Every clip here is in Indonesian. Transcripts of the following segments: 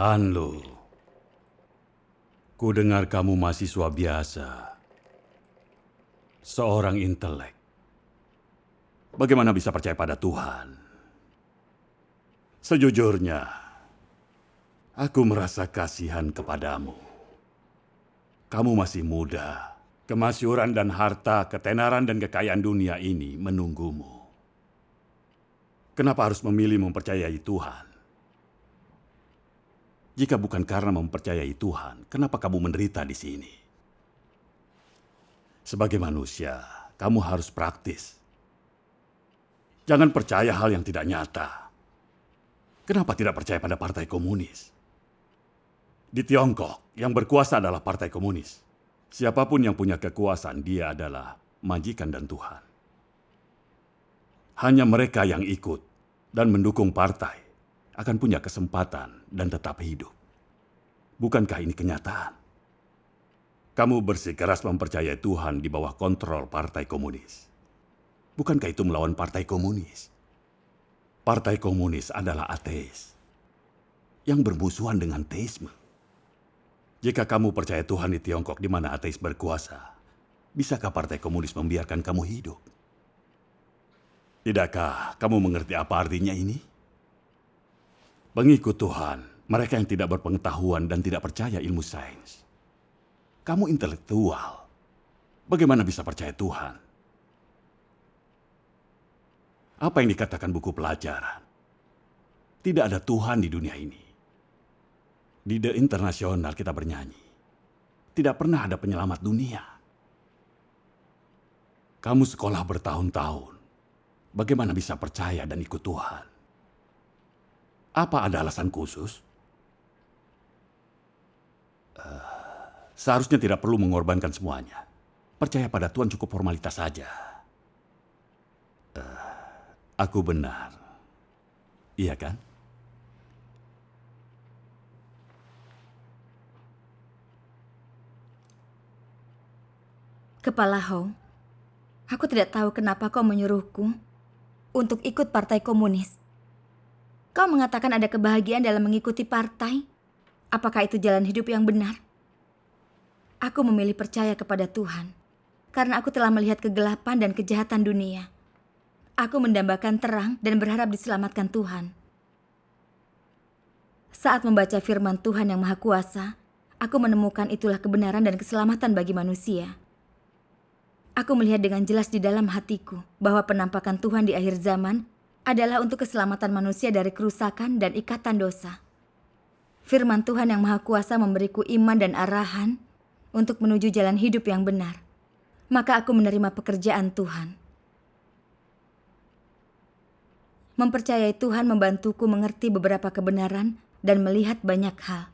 Hanlo, ku dengar kamu mahasiswa biasa, seorang intelek. Bagaimana bisa percaya pada Tuhan? Sejujurnya, aku merasa kasihan kepadamu. Kamu masih muda, kemasyhuran dan harta, ketenaran dan kekayaan dunia ini menunggumu. Kenapa harus memilih mempercayai Tuhan? Jika bukan karena mempercayai Tuhan, kenapa kamu menderita di sini? Sebagai manusia, kamu harus praktis. Jangan percaya hal yang tidak nyata. Kenapa tidak percaya pada partai komunis? Di Tiongkok, yang berkuasa adalah partai komunis. Siapapun yang punya kekuasaan, dia adalah majikan dan Tuhan. Hanya mereka yang ikut dan mendukung partai akan punya kesempatan dan tetap hidup. Bukankah ini kenyataan? Kamu bersikeras mempercayai Tuhan di bawah kontrol partai komunis. Bukankah itu melawan partai komunis? Partai komunis adalah ateis yang bermusuhan dengan teisme. Jika kamu percaya Tuhan di Tiongkok di mana ateis berkuasa, bisakah partai komunis membiarkan kamu hidup? Tidakkah kamu mengerti apa artinya ini? Pengikut Tuhan, mereka yang tidak berpengetahuan dan tidak percaya ilmu sains. Kamu intelektual. Bagaimana bisa percaya Tuhan? Apa yang dikatakan buku pelajaran? Tidak ada Tuhan di dunia ini. Di The International kita bernyanyi. Tidak pernah ada penyelamat dunia. Kamu sekolah bertahun-tahun. Bagaimana bisa percaya dan ikut Tuhan? Apa ada alasan khusus? Seharusnya tidak perlu mengorbankan semuanya. Percaya pada Tuhan cukup formalitas saja. Aku benar. Iya kan? Kepala Hong, aku tidak tahu kenapa kau menyuruhku untuk ikut partai komunis. Kau mengatakan ada kebahagiaan dalam mengikuti partai. Apakah itu jalan hidup yang benar? Aku memilih percaya kepada Tuhan karena aku telah melihat kegelapan dan kejahatan dunia. Aku mendambakan terang dan berharap diselamatkan Tuhan. Saat membaca firman Tuhan yang Maha Kuasa, aku menemukan itulah kebenaran dan keselamatan bagi manusia. Aku melihat dengan jelas di dalam hatiku bahwa penampakan Tuhan di akhir zaman adalah untuk keselamatan manusia dari kerusakan dan ikatan dosa. Firman Tuhan yang Maha Kuasa memberiku iman dan arahan untuk menuju jalan hidup yang benar. Maka aku menerima pekerjaan Tuhan. Mempercayai Tuhan membantuku mengerti beberapa kebenaran dan melihat banyak hal.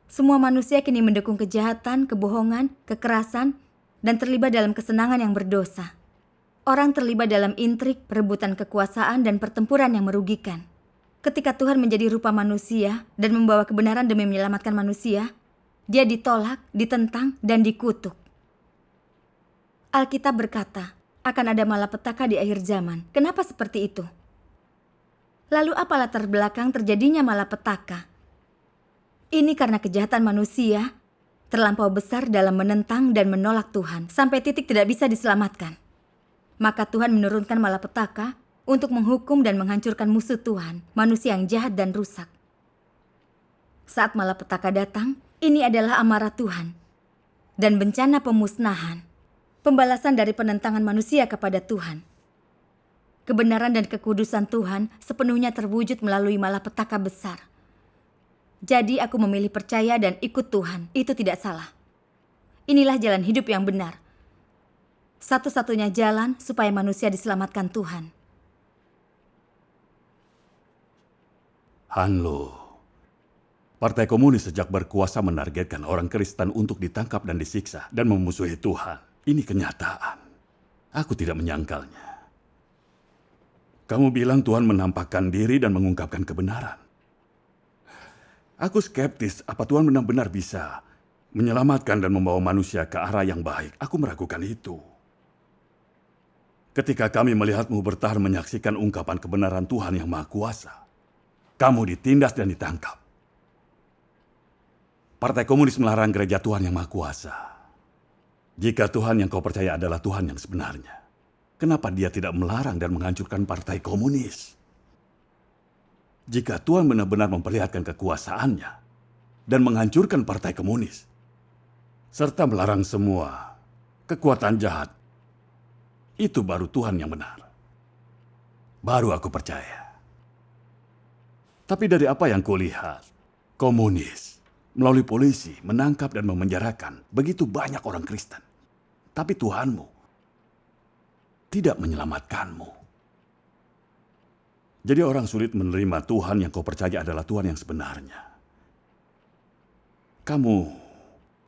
Semua manusia kini mendukung kejahatan, kebohongan, kekerasan, dan terlibat dalam kesenangan yang berdosa. Orang terlibat dalam intrik, perebutan kekuasaan, dan pertempuran yang merugikan. Ketika Tuhan menjadi rupa manusia dan membawa kebenaran demi menyelamatkan manusia, Dia ditolak, ditentang, dan dikutuk. Alkitab berkata, akan ada malapetaka di akhir zaman. Kenapa seperti itu? Lalu apa latar belakang terjadinya malapetaka? Ini karena kejahatan manusia terlampau besar dalam menentang dan menolak Tuhan, sampai titik tidak bisa diselamatkan. Maka Tuhan menurunkan malapetaka untuk menghukum dan menghancurkan musuh Tuhan, manusia yang jahat dan rusak. Saat malapetaka datang, ini adalah amarah Tuhan dan bencana pemusnahan, pembalasan dari penentangan manusia kepada Tuhan. Kebenaran dan kekudusan Tuhan sepenuhnya terwujud melalui malapetaka besar. Jadi aku memilih percaya dan ikut Tuhan, itu tidak salah. Inilah jalan hidup yang benar. Satu-satunya jalan supaya manusia diselamatkan Tuhan. Hanlo, Partai Komunis sejak berkuasa menargetkan orang Kristen untuk ditangkap dan disiksa dan memusuhi Tuhan. Ini kenyataan. Aku tidak menyangkalnya. Kamu bilang Tuhan menampakkan diri dan mengungkapkan kebenaran. Aku skeptis apa Tuhan benar-benar bisa menyelamatkan dan membawa manusia ke arah yang baik. Aku meragukan itu. Ketika kami melihatmu bertahan menyaksikan ungkapan kebenaran Tuhan yang Maha Kuasa, kamu ditindas dan ditangkap. Partai Komunis melarang gereja Tuhan yang Maha Kuasa. Jika Tuhan yang kau percaya adalah Tuhan yang sebenarnya, kenapa dia tidak melarang dan menghancurkan Partai Komunis? Jika Tuhan benar-benar memperlihatkan kekuasaannya dan menghancurkan Partai Komunis, serta melarang semua kekuatan jahat, itu baru Tuhan yang benar. Baru aku percaya. Tapi dari apa yang kulihat, komunis melalui polisi menangkap dan memenjarakan begitu banyak orang Kristen. Tapi Tuhanmu tidak menyelamatkanmu. Jadi orang sulit menerima Tuhan yang kau percaya adalah Tuhan yang sebenarnya. Kamu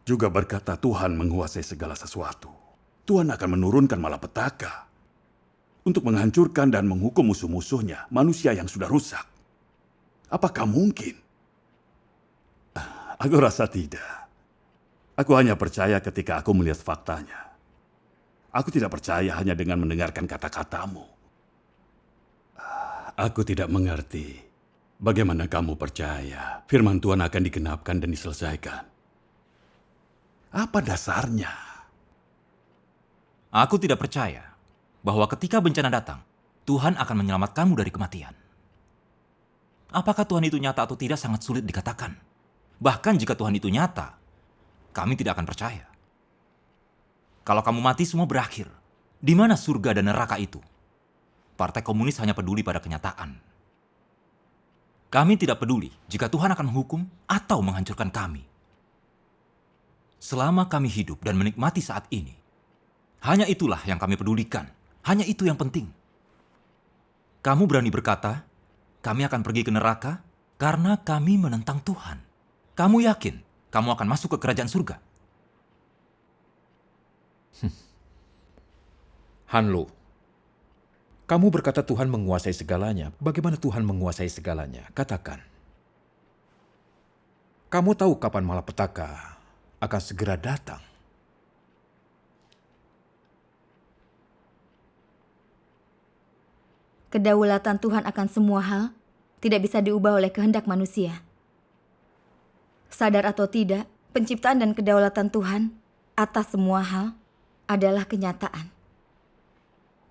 juga berkata Tuhan menguasai segala sesuatu. Tuhan akan menurunkan malapetaka untuk menghancurkan dan menghukum musuh-musuhnya, manusia yang sudah rusak. Apakah mungkin? Aku rasa tidak. Aku hanya percaya ketika aku melihat faktanya. Aku tidak percaya hanya dengan mendengarkan kata-katamu. Aku tidak mengerti bagaimana kamu percaya firman Tuhan akan digenapkan dan diselesaikan. Apa dasarnya? Aku tidak percaya bahwa ketika bencana datang, Tuhan akan menyelamatkanmu dari kematian. Apakah Tuhan itu nyata atau tidak sangat sulit dikatakan. Bahkan jika Tuhan itu nyata, kami tidak akan percaya. Kalau kamu mati, semua berakhir. Di mana surga dan neraka itu? Partai Komunis hanya peduli pada kenyataan. Kami tidak peduli jika Tuhan akan menghukum atau menghancurkan kami. Selama kami hidup dan menikmati saat ini, hanya itulah yang kami pedulikan. Hanya itu yang penting. Kamu berani berkata, kami akan pergi ke neraka karena kami menentang Tuhan. Kamu yakin kamu akan masuk ke kerajaan surga? Hanlo, kamu berkata Tuhan menguasai segalanya. Bagaimana Tuhan menguasai segalanya? Katakan. Kamu tahu kapan malapetaka akan segera datang. Kedaulatan Tuhan akan semua hal tidak bisa diubah oleh kehendak manusia. Sadar atau tidak, penciptaan dan kedaulatan Tuhan atas semua hal adalah kenyataan.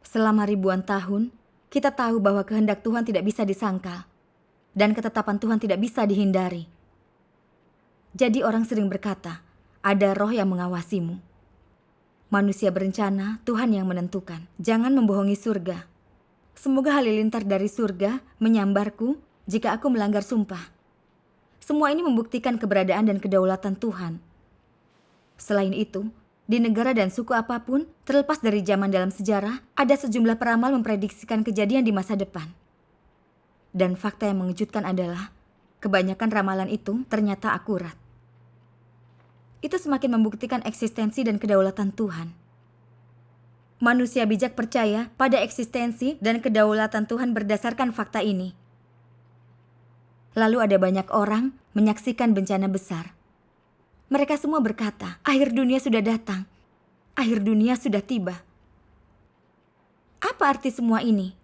Selama ribuan tahun, kita tahu bahwa kehendak Tuhan tidak bisa disangkal dan ketetapan Tuhan tidak bisa dihindari. Jadi orang sering berkata, ada roh yang mengawasimu. Manusia berencana, Tuhan yang menentukan. Jangan membohongi surga. Semoga halilintar dari surga menyambarku jika aku melanggar sumpah. Semua ini membuktikan keberadaan dan kedaulatan Tuhan. Selain itu, di negara dan suku apapun, terlepas dari zaman dalam sejarah, ada sejumlah peramal memprediksikan kejadian di masa depan. Dan fakta yang mengejutkan adalah, kebanyakan ramalan itu ternyata akurat. Itu semakin membuktikan eksistensi dan kedaulatan Tuhan. Manusia bijak percaya pada eksistensi dan kedaulatan Tuhan berdasarkan fakta ini. Lalu ada banyak orang menyaksikan bencana besar. Mereka semua berkata, akhir dunia sudah datang. Akhir dunia sudah tiba. Apa arti semua ini?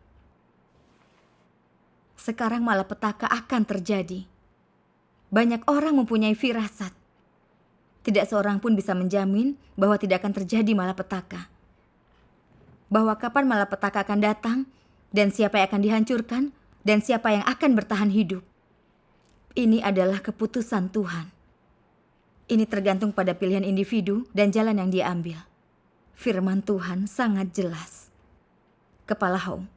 Sekarang malapetaka akan terjadi. Banyak orang mempunyai firasat. Tidak seorang pun bisa menjamin bahwa tidak akan terjadi malapetaka. Bahwa kapan malapetaka akan datang, dan siapa yang akan dihancurkan, dan siapa yang akan bertahan hidup. Ini adalah keputusan Tuhan. Ini tergantung pada pilihan individu dan jalan yang dia ambil. Firman Tuhan sangat jelas. Kepala Hong,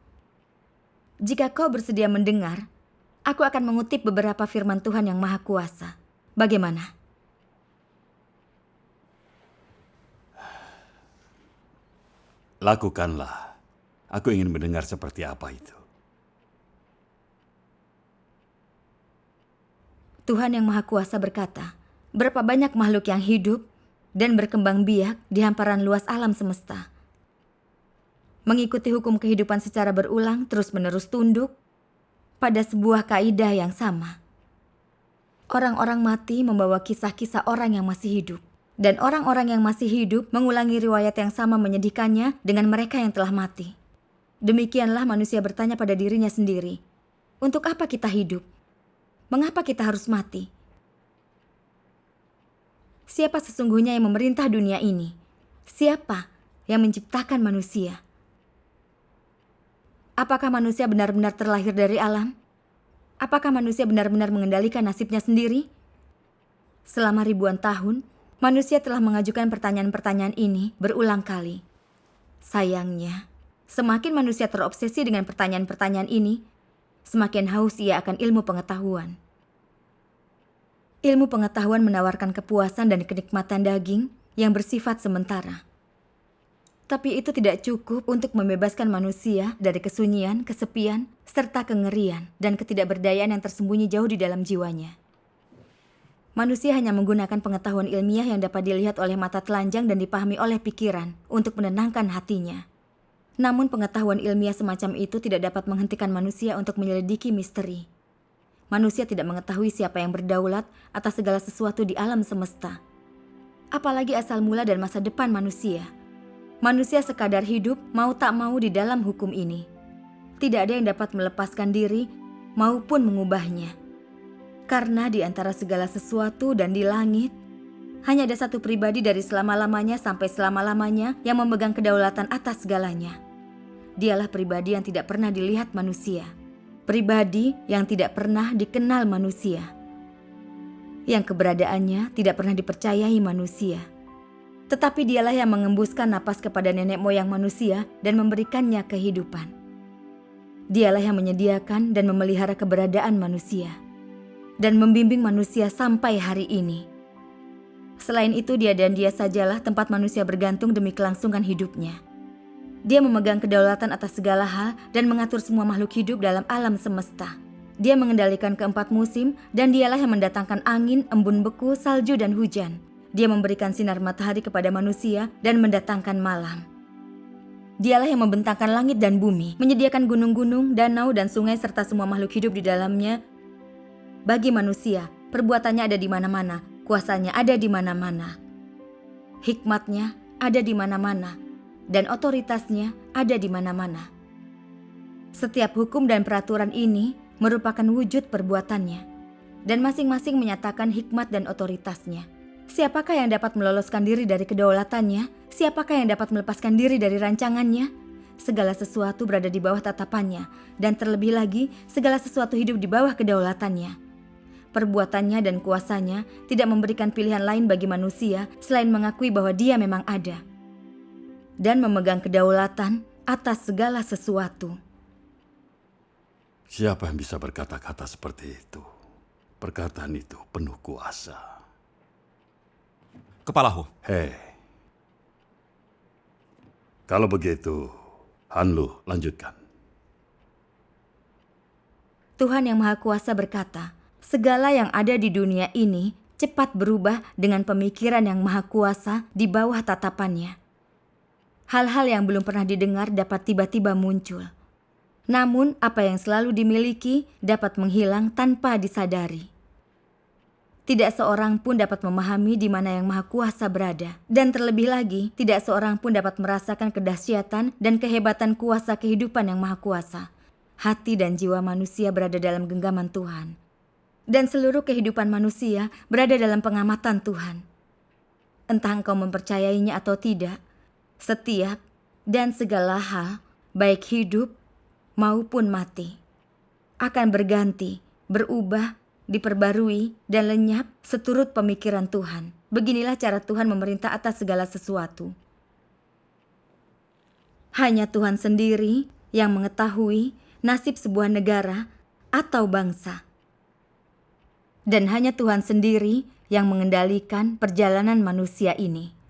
jika kau bersedia mendengar, aku akan mengutip beberapa firman Tuhan yang Maha Kuasa. Bagaimana? Lakukanlah. Aku ingin mendengar seperti apa itu. Tuhan yang Maha Kuasa berkata, berapa banyak makhluk yang hidup dan berkembang biak di hamparan luas alam semesta. Mengikuti hukum kehidupan secara berulang terus-menerus tunduk pada sebuah kaidah yang sama. Orang-orang mati membawa kisah-kisah orang yang masih hidup. Dan orang-orang yang masih hidup mengulangi riwayat yang sama menyedihkannya dengan mereka yang telah mati. Demikianlah manusia bertanya pada dirinya sendiri, untuk apa kita hidup? Mengapa kita harus mati? Siapa sesungguhnya yang memerintah dunia ini? Siapa yang menciptakan manusia? Apakah manusia benar-benar terlahir dari alam? Apakah manusia benar-benar mengendalikan nasibnya sendiri? Selama ribuan tahun, manusia telah mengajukan pertanyaan-pertanyaan ini berulang kali. Sayangnya, semakin manusia terobsesi dengan pertanyaan-pertanyaan ini, semakin haus ia akan ilmu pengetahuan. Ilmu pengetahuan menawarkan kepuasan dan kenikmatan daging yang bersifat sementara. Tapi itu tidak cukup untuk membebaskan manusia dari kesunyian, kesepian, serta kengerian dan ketidakberdayaan yang tersembunyi jauh di dalam jiwanya. Manusia hanya menggunakan pengetahuan ilmiah yang dapat dilihat oleh mata telanjang dan dipahami oleh pikiran untuk menenangkan hatinya. Namun pengetahuan ilmiah semacam itu tidak dapat menghentikan manusia untuk menyelidiki misteri. Manusia tidak mengetahui siapa yang berdaulat atas segala sesuatu di alam semesta. Apalagi asal mula dan masa depan manusia. Manusia sekadar hidup mau tak mau di dalam hukum ini. Tidak ada yang dapat melepaskan diri maupun mengubahnya. Karena di antara segala sesuatu dan di langit, hanya ada satu pribadi dari selama-lamanya sampai selama-lamanya yang memegang kedaulatan atas segalanya. Dialah pribadi yang tidak pernah dilihat manusia. Pribadi yang tidak pernah dikenal manusia. Yang keberadaannya tidak pernah dipercayai manusia. Tetapi dialah yang mengembuskan napas kepada nenek moyang manusia dan memberikannya kehidupan. Dialah yang menyediakan dan memelihara keberadaan manusia. Dan membimbing manusia sampai hari ini. Selain itu, dia dan dia sajalah tempat manusia bergantung demi kelangsungan hidupnya. Dia memegang kedaulatan atas segala hal dan mengatur semua makhluk hidup dalam alam semesta. Dia mengendalikan keempat musim dan dialah yang mendatangkan angin, embun beku, salju, dan hujan. Dia memberikan sinar matahari kepada manusia dan mendatangkan malam. Dialah yang membentangkan langit dan bumi, menyediakan gunung-gunung, danau, dan sungai serta semua makhluk hidup di dalamnya. Bagi manusia, perbuatannya ada di mana-mana, kuasanya ada di mana-mana. Hikmatnya ada di mana-mana, dan otoritasnya ada di mana-mana. Setiap hukum dan peraturan ini merupakan wujud perbuatannya, dan masing-masing menyatakan hikmat dan otoritasnya. Siapakah yang dapat meloloskan diri dari kedaulatannya? Siapakah yang dapat melepaskan diri dari rancangannya? Segala sesuatu berada di bawah tatapannya, dan terlebih lagi segala sesuatu hidup di bawah kedaulatannya. Perbuatannya dan kuasanya tidak memberikan pilihan lain bagi manusia selain mengakui bahwa dia memang ada dan memegang kedaulatan atas segala sesuatu. Siapa yang bisa berkata-kata seperti itu? Perkataan itu penuh kuasa. Kepala Hu, Hei, kalau begitu, Hanlu, lanjutkan. Tuhan Yang Maha Kuasa berkata, segala yang ada di dunia ini cepat berubah dengan pemikiran Yang Maha Kuasa di bawah tatapannya. Hal-hal yang belum pernah didengar dapat tiba-tiba muncul. Namun, apa yang selalu dimiliki dapat menghilang tanpa disadari. Tidak seorang pun dapat memahami di mana Yang Maha Kuasa berada. Dan terlebih lagi, tidak seorang pun dapat merasakan kedahsyatan dan kehebatan kuasa kehidupan Yang Maha Kuasa. Hati dan jiwa manusia berada dalam genggaman Tuhan. Dan seluruh kehidupan manusia berada dalam pengamatan Tuhan. Entah engkau mempercayainya atau tidak, setiap dan segala hal, baik hidup maupun mati, akan berganti, berubah, diperbarui, dan lenyap seturut pemikiran Tuhan. Beginilah cara Tuhan memerintah atas segala sesuatu. Hanya Tuhan sendiri yang mengetahui nasib sebuah negara atau bangsa. Dan hanya Tuhan sendiri yang mengendalikan perjalanan manusia ini.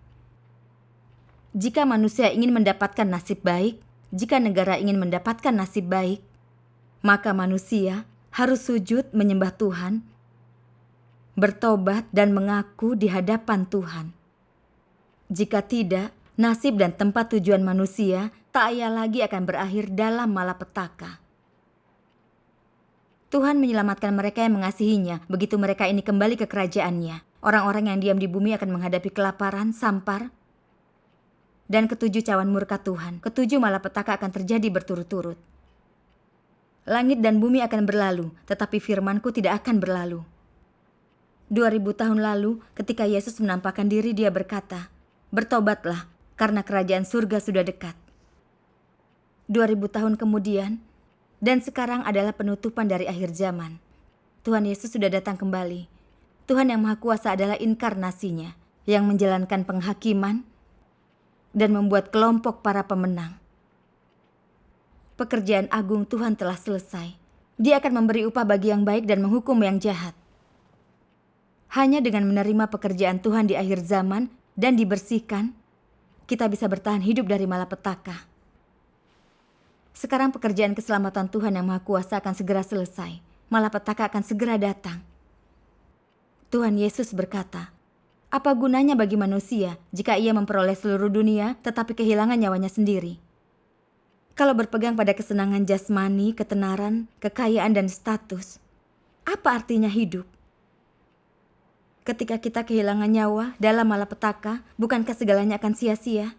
Jika manusia ingin mendapatkan nasib baik, jika negara ingin mendapatkan nasib baik, maka manusia harus sujud menyembah Tuhan, bertobat dan mengaku di hadapan Tuhan. Jika tidak, nasib dan tempat tujuan manusia tak ayal lagi akan berakhir dalam malapetaka. Tuhan menyelamatkan mereka yang mengasihinya, begitu mereka ini kembali ke kerajaannya. Orang-orang yang diam di bumi akan menghadapi kelaparan, sampar, dan ketujuh cawan murka Tuhan. Ketujuh malapetaka akan terjadi berturut-turut. Langit dan bumi akan berlalu, tetapi firman-Ku tidak akan berlalu. 2000 tahun lalu, ketika Yesus menampakkan diri, Dia berkata, "Bertobatlah, karena kerajaan surga sudah dekat." 2000 tahun kemudian, dan sekarang adalah penutupan dari akhir zaman. Tuhan Yesus sudah datang kembali. Tuhan yang Maha Kuasa adalah inkarnasinya, yang menjalankan penghakiman dan membuat kelompok para pemenang. Pekerjaan agung Tuhan telah selesai. Dia akan memberi upah bagi yang baik dan menghukum yang jahat. Hanya dengan menerima pekerjaan Tuhan di akhir zaman dan dibersihkan, kita bisa bertahan hidup dari malapetaka. Sekarang pekerjaan keselamatan Tuhan yang Maha Kuasa akan segera selesai. Malapetaka akan segera datang. Tuhan Yesus berkata, "Apa gunanya bagi manusia jika ia memperoleh seluruh dunia tetapi kehilangan nyawanya sendiri?" Kalau berpegang pada kesenangan jasmani, ketenaran, kekayaan, dan status, apa artinya hidup? Ketika kita kehilangan nyawa dalam malapetaka, bukankah segalanya akan sia-sia?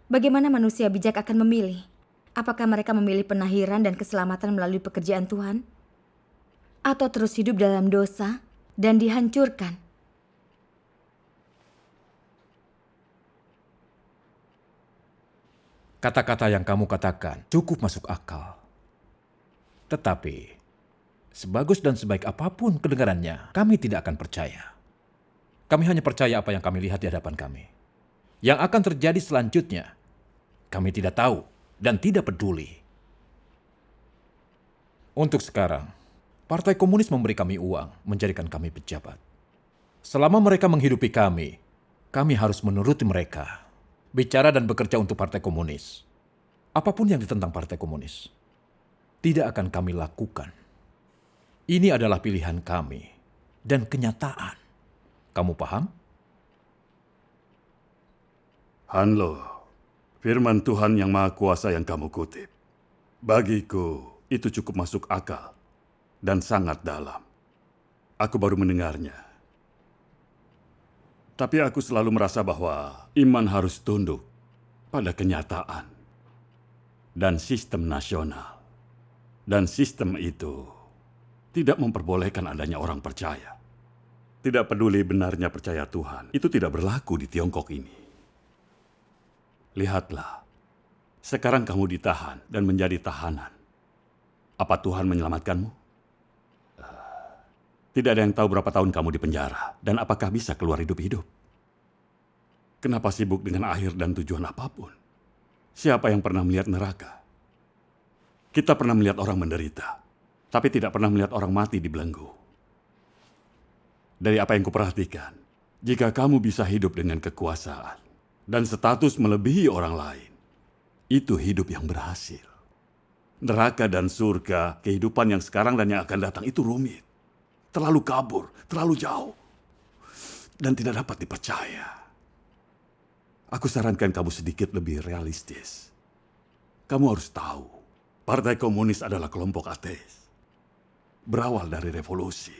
Bagaimana manusia bijak akan memilih? Apakah mereka memilih penahiran dan keselamatan melalui pekerjaan Tuhan? Atau terus hidup dalam dosa dan dihancurkan? Kata-kata yang kamu katakan cukup masuk akal. Tetapi, sebagus dan sebaik apapun kedengarannya, kami tidak akan percaya. Kami hanya percaya apa yang kami lihat di hadapan kami. Yang akan terjadi selanjutnya, kami tidak tahu dan tidak peduli. Untuk sekarang, Partai Komunis memberi kami uang, menjadikan kami pejabat. Selama mereka menghidupi kami harus menuruti mereka. Bicara dan bekerja untuk Partai Komunis. Apapun yang ditentang Partai Komunis, tidak akan kami lakukan. Ini adalah pilihan kami dan kenyataan. Kamu paham? Hanlo, firman Tuhan yang Maha Kuasa yang kamu kutip. Bagiku, itu cukup masuk akal dan sangat dalam. Aku baru mendengarnya. Tapi aku selalu merasa bahwa iman harus tunduk pada kenyataan dan sistem nasional. Dan sistem itu tidak memperbolehkan adanya orang percaya. Tidak peduli benarnya percaya Tuhan, itu tidak berlaku di Tiongkok ini. Lihatlah, sekarang kamu ditahan dan menjadi tahanan. Apa Tuhan menyelamatkanmu? Tidak ada yang tahu berapa tahun kamu di penjara dan apakah bisa keluar hidup-hidup. Kenapa sibuk dengan akhir dan tujuan apapun? Siapa yang pernah melihat neraka? Kita pernah melihat orang menderita, tapi tidak pernah melihat orang mati dibelenggu. Dari apa yang kuperhatikan, jika kamu bisa hidup dengan kekuasaan dan status melebihi orang lain, itu hidup yang berhasil. Neraka dan surga, kehidupan yang sekarang dan yang akan datang itu rumit. Terlalu kabur, terlalu jauh, dan tidak dapat dipercaya. Aku sarankan kamu sedikit lebih realistis. Kamu harus tahu, Partai Komunis adalah kelompok ateis. Berawal dari revolusi.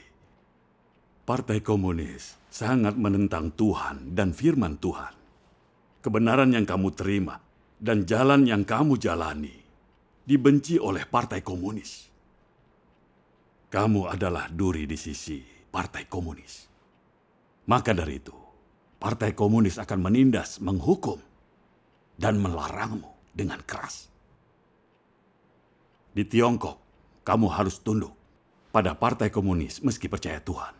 Partai Komunis sangat menentang Tuhan dan firman Tuhan. Kebenaran yang kamu terima dan jalan yang kamu jalani dibenci oleh Partai Komunis. Kamu adalah duri di sisi Partai Komunis. Maka dari itu, Partai Komunis akan menindas, menghukum, dan melarangmu dengan keras. Di Tiongkok, kamu harus tunduk pada Partai Komunis meski percaya Tuhan.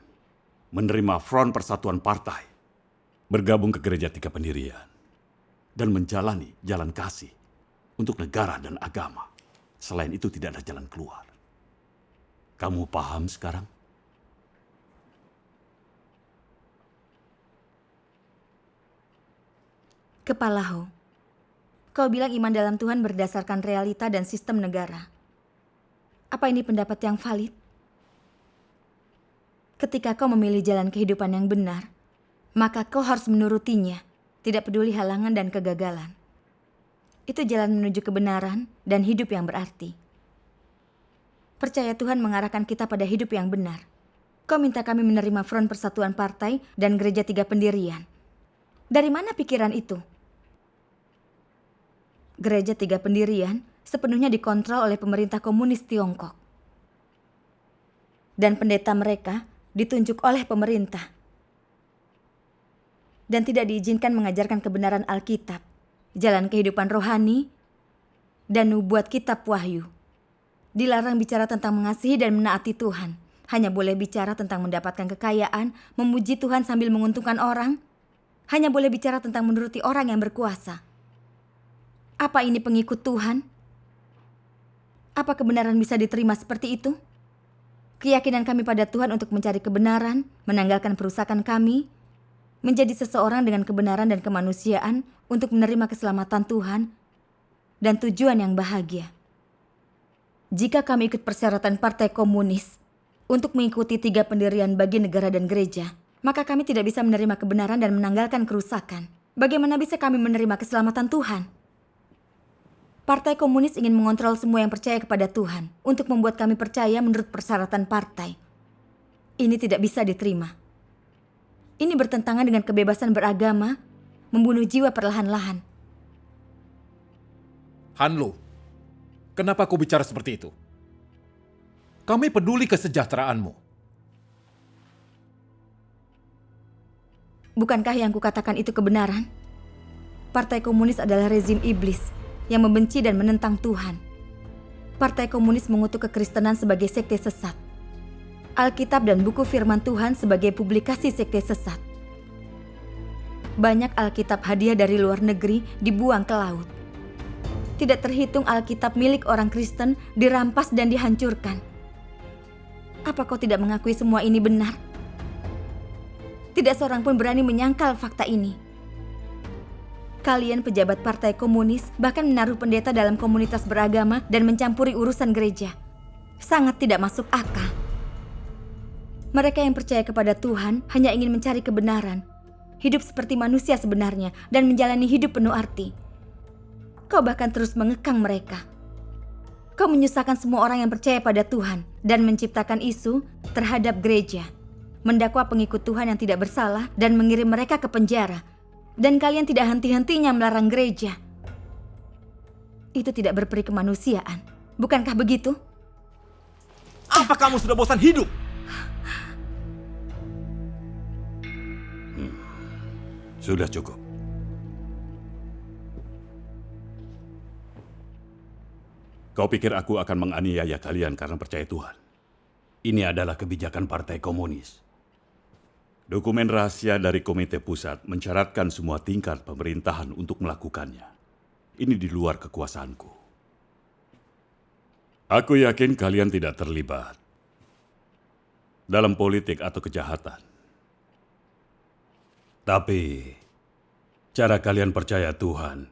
Menerima Front Persatuan Partai, bergabung ke Gereja Tiga Pendirian, dan menjalani jalan kasih untuk negara dan agama. Selain itu tidak ada jalan keluar. Kamu paham sekarang? Kepala Ho, kau bilang iman dalam Tuhan berdasarkan realita dan sistem negara. Apa ini pendapat yang valid? Ketika kau memilih jalan kehidupan yang benar, maka kau harus menurutinya, tidak peduli halangan dan kegagalan. Itu jalan menuju kebenaran dan hidup yang berarti. Percaya Tuhan mengarahkan kita pada hidup yang benar. Kau minta kami menerima Front Persatuan Partai dan Gereja Tiga Pendirian. Dari mana pikiran itu? Gereja Tiga Pendirian sepenuhnya dikontrol oleh pemerintah komunis Tiongkok. Dan pendeta mereka ditunjuk oleh pemerintah. Dan tidak diizinkan mengajarkan kebenaran Alkitab, jalan kehidupan rohani, dan nubuat kitab Wahyu. Dilarang bicara tentang mengasihi dan menaati Tuhan. Hanya boleh bicara tentang mendapatkan kekayaan, memuji Tuhan sambil menguntungkan orang. Hanya boleh bicara tentang menuruti orang yang berkuasa. Apa ini pengikut Tuhan? Apa kebenaran bisa diterima seperti itu? Keyakinan kami pada Tuhan untuk mencari kebenaran, menanggalkan perusakan kami, menjadi seseorang dengan kebenaran dan kemanusiaan untuk menerima keselamatan Tuhan dan tujuan yang bahagia. Jika kami ikut persyaratan Partai Komunis untuk mengikuti 3 pendirian bagi negara dan gereja, maka kami tidak bisa menerima kebenaran dan menanggalkan kerusakan. Bagaimana bisa kami menerima keselamatan Tuhan? Partai Komunis ingin mengontrol semua yang percaya kepada Tuhan untuk membuat kami percaya menurut persyaratan partai. Ini tidak bisa diterima. Ini bertentangan dengan kebebasan beragama, membunuh jiwa perlahan-lahan. Hanlu, kenapa kau bicara seperti itu? Kami peduli kesejahteraanmu. Bukankah yang kukatakan itu kebenaran? Partai Komunis adalah rezim iblis yang membenci dan menentang Tuhan. Partai Komunis mengutuk kekristenan sebagai sekte sesat. Alkitab dan buku firman Tuhan sebagai publikasi sekte sesat. Banyak Alkitab hadiah dari luar negeri dibuang ke laut. Tidak terhitung Alkitab milik orang Kristen dirampas dan dihancurkan. Apa kau tidak mengakui semua ini benar? Tidak seorang pun berani menyangkal fakta ini. Kalian pejabat Partai Komunis bahkan menaruh pendeta dalam komunitas beragama dan mencampuri urusan gereja. Sangat tidak masuk akal. Mereka yang percaya kepada Tuhan hanya ingin mencari kebenaran, hidup seperti manusia sebenarnya, dan menjalani hidup penuh arti. Kau bahkan terus mengekang mereka. Kau menyusahkan semua orang yang percaya pada Tuhan dan menciptakan isu terhadap gereja, mendakwa pengikut Tuhan yang tidak bersalah dan mengirim mereka ke penjara. Dan kalian tidak henti-hentinya melarang gereja. Itu tidak berperi kemanusiaan. Bukankah begitu? Apa kamu sudah bosan hidup? Sudah cukup. Kau pikir aku akan menganiaya kalian karena percaya Tuhan? Ini adalah kebijakan Partai Komunis. Dokumen rahasia dari Komite Pusat mensyaratkan semua tingkat pemerintahan untuk melakukannya. Ini di luar kekuasaanku. Aku yakin kalian tidak terlibat dalam politik atau kejahatan. Tapi, cara kalian percaya Tuhan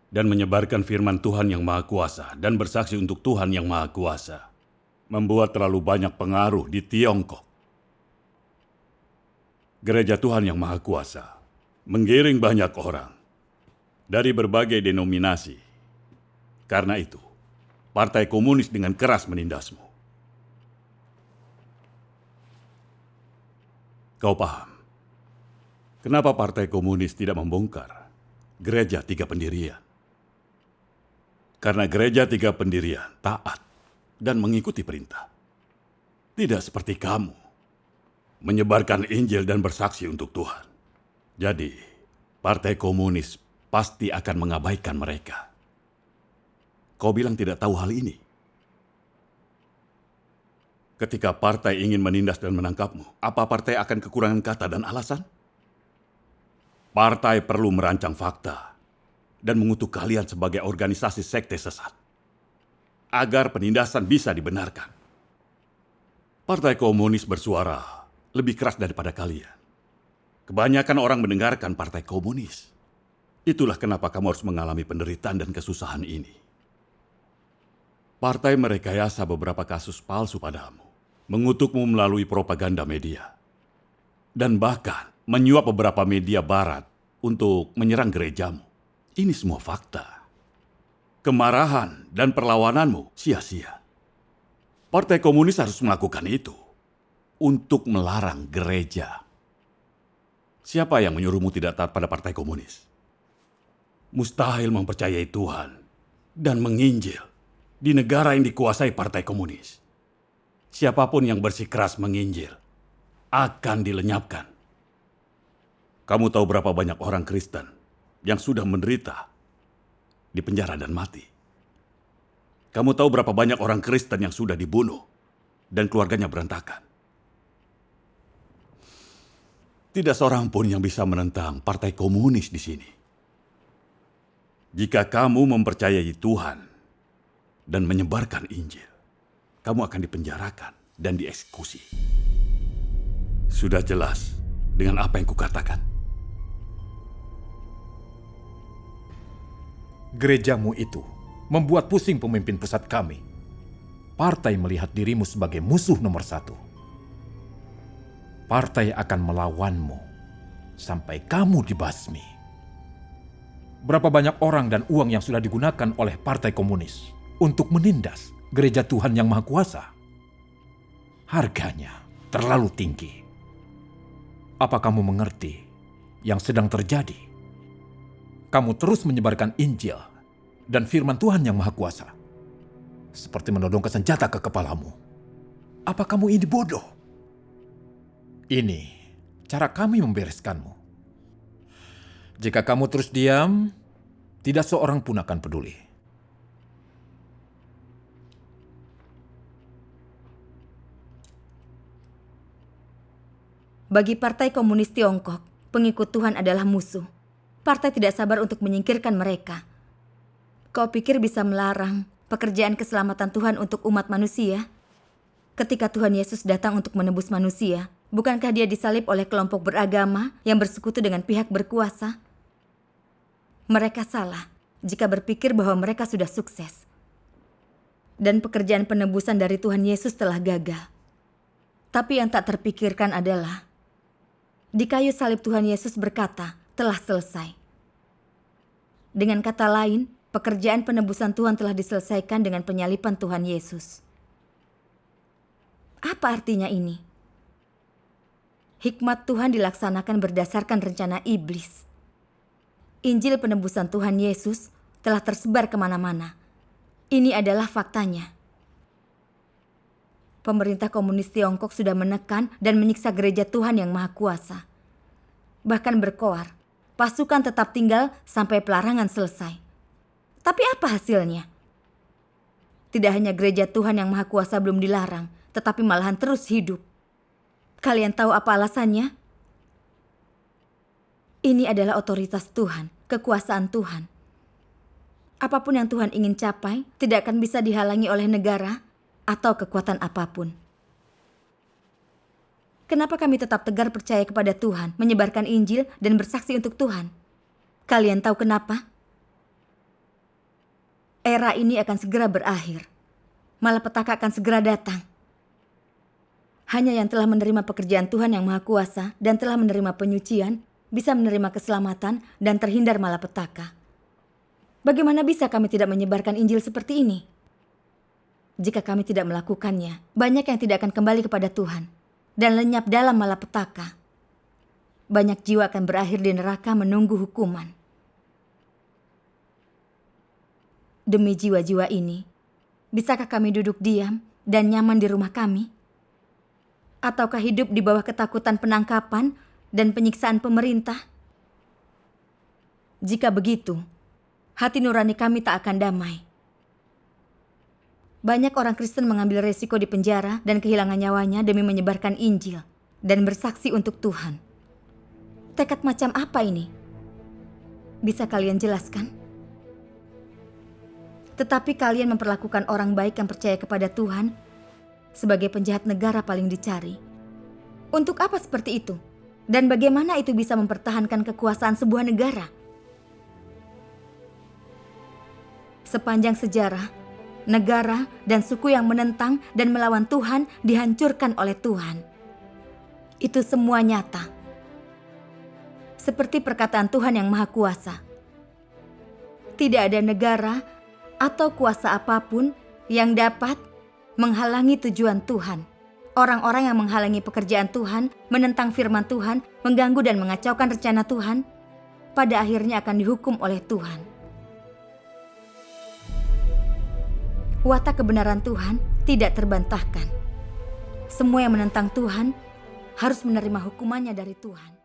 dan menyebarkan firman Tuhan yang Maha Kuasa dan bersaksi untuk Tuhan yang Maha Kuasa membuat terlalu banyak pengaruh di Tiongkok. Gereja Tuhan yang Maha Kuasa menggiring banyak orang dari berbagai denominasi. Karena itu, Partai Komunis dengan keras menindasmu. Kau paham? Kenapa Partai Komunis tidak membongkar Gereja 3 Pendirian? Karena Gereja 3 Pendirian taat dan mengikuti perintah. Tidak seperti kamu. Menyebarkan Injil dan bersaksi untuk Tuhan. Jadi, Partai Komunis pasti akan mengabaikan mereka. Kau bilang tidak tahu hal ini. Ketika partai ingin menindas dan menangkapmu, apa partai akan kekurangan kata dan alasan? Partai perlu merancang fakta dan mengutuk kalian sebagai organisasi sekte sesat agar penindasan bisa dibenarkan. Partai Komunis bersuara lebih keras daripada kalian. Kebanyakan orang mendengarkan Partai Komunis. Itulah kenapa kamu harus mengalami penderitaan dan kesusahan ini. Partai merekayasa beberapa kasus palsu padamu, mengutukmu melalui propaganda media, dan bahkan menyuap beberapa media barat untuk menyerang gerejamu. Ini semua fakta. Kemarahan dan perlawananmu sia-sia. Partai Komunis harus melakukan itu untuk melarang gereja. Siapa yang menyuruhmu tidak taat pada Partai Komunis? Mustahil mempercayai Tuhan dan menginjil di negara yang dikuasai Partai Komunis. Siapapun yang bersikeras menginjil akan dilenyapkan. Kamu tahu berapa banyak orang Kristen yang sudah menderita di penjara dan mati? Kamu tahu berapa banyak orang Kristen yang sudah dibunuh dan keluarganya berantakan? Tidak seorang pun yang bisa menentang Partai Komunis di sini. Jika kamu mempercayai Tuhan dan menyebarkan Injil, kamu akan dipenjarakan dan dieksekusi. Sudah jelas dengan apa yang kukatakan. Gerejamu itu membuat pusing pemimpin pusat kami. Partai melihat dirimu sebagai musuh nomor 1. Partai akan melawanmu sampai kamu dibasmi. Berapa banyak orang dan uang yang sudah digunakan oleh Partai Komunis untuk menindas gereja Tuhan yang Maha Kuasa? Harganya terlalu tinggi. Apa kamu mengerti yang sedang terjadi? Kamu terus menyebarkan Injil dan firman Tuhan yang Maha Kuasa, seperti menodongkan senjata ke kepalamu. Apa kamu ini bodoh? Ini cara kami membereskanmu. Jika kamu terus diam, tidak seorang pun akan peduli. Bagi Partai Komunis Tiongkok, pengikut Tuhan adalah musuh. Partai tidak sabar untuk menyingkirkan mereka. Kau pikir bisa melarang pekerjaan keselamatan Tuhan untuk umat manusia? Ketika Tuhan Yesus datang untuk menebus manusia, bukankah dia disalib oleh kelompok beragama yang bersekutu dengan pihak berkuasa? Mereka salah jika berpikir bahwa mereka sudah sukses. Dan pekerjaan penebusan dari Tuhan Yesus telah gagal. Tapi yang tak terpikirkan adalah, di kayu salib Tuhan Yesus berkata, telah selesai. Dengan kata lain, pekerjaan penebusan Tuhan telah diselesaikan dengan penyaliban Tuhan Yesus. Apa artinya ini? Hikmat Tuhan dilaksanakan berdasarkan rencana iblis. Injil penebusan Tuhan Yesus telah tersebar kemana-mana. Ini adalah faktanya. Pemerintah komunis Tiongkok sudah menekan dan menyiksa gereja Tuhan yang Maha Kuasa. Bahkan berkoar, pasukan tetap tinggal sampai pelarangan selesai. Tapi apa hasilnya? Tidak hanya gereja Tuhan yang Maha Kuasa belum dilarang, tetapi malahan terus hidup. Kalian tahu apa alasannya? Ini adalah otoritas Tuhan, kekuasaan Tuhan. Apapun yang Tuhan ingin capai tidak akan bisa dihalangi oleh negara atau kekuatan apapun. Kenapa kami tetap tegar percaya kepada Tuhan, menyebarkan Injil dan bersaksi untuk Tuhan? Kalian tahu kenapa? Era ini akan segera berakhir. Malapetaka akan segera datang. Hanya yang telah menerima pekerjaan Tuhan yang Maha Kuasa dan telah menerima penyucian bisa menerima keselamatan dan terhindar malapetaka. Bagaimana bisa kami tidak menyebarkan Injil seperti ini? Jika kami tidak melakukannya, banyak yang tidak akan kembali kepada Tuhan dan lenyap dalam malapetaka. Banyak jiwa akan berakhir di neraka menunggu hukuman. Demi jiwa-jiwa ini, bisakah kami duduk diam dan nyaman di rumah kami? Ataukah hidup di bawah ketakutan penangkapan dan penyiksaan pemerintah? Jika begitu, hati nurani kami tak akan damai. Banyak orang Kristen mengambil resiko di penjara dan kehilangan nyawanya demi menyebarkan Injil dan bersaksi untuk Tuhan. Tekad macam apa ini? Bisa kalian jelaskan? Tetapi kalian memperlakukan orang baik yang percaya kepada Tuhan sebagai penjahat negara paling dicari. Untuk apa seperti itu? Dan bagaimana itu bisa mempertahankan kekuasaan sebuah negara? Sepanjang sejarah, negara dan suku yang menentang dan melawan Tuhan dihancurkan oleh Tuhan. Itu semua nyata. Seperti perkataan Tuhan yang Maha Kuasa. Tidak ada negara atau kuasa apapun yang dapat menghalangi tujuan Tuhan. Orang-orang yang menghalangi pekerjaan Tuhan, menentang firman Tuhan, mengganggu dan mengacaukan rencana Tuhan, pada akhirnya akan dihukum oleh Tuhan. watak kebenaran Tuhan tidak terbantahkan. Semua yang menentang Tuhan harus menerima hukumannya dari Tuhan.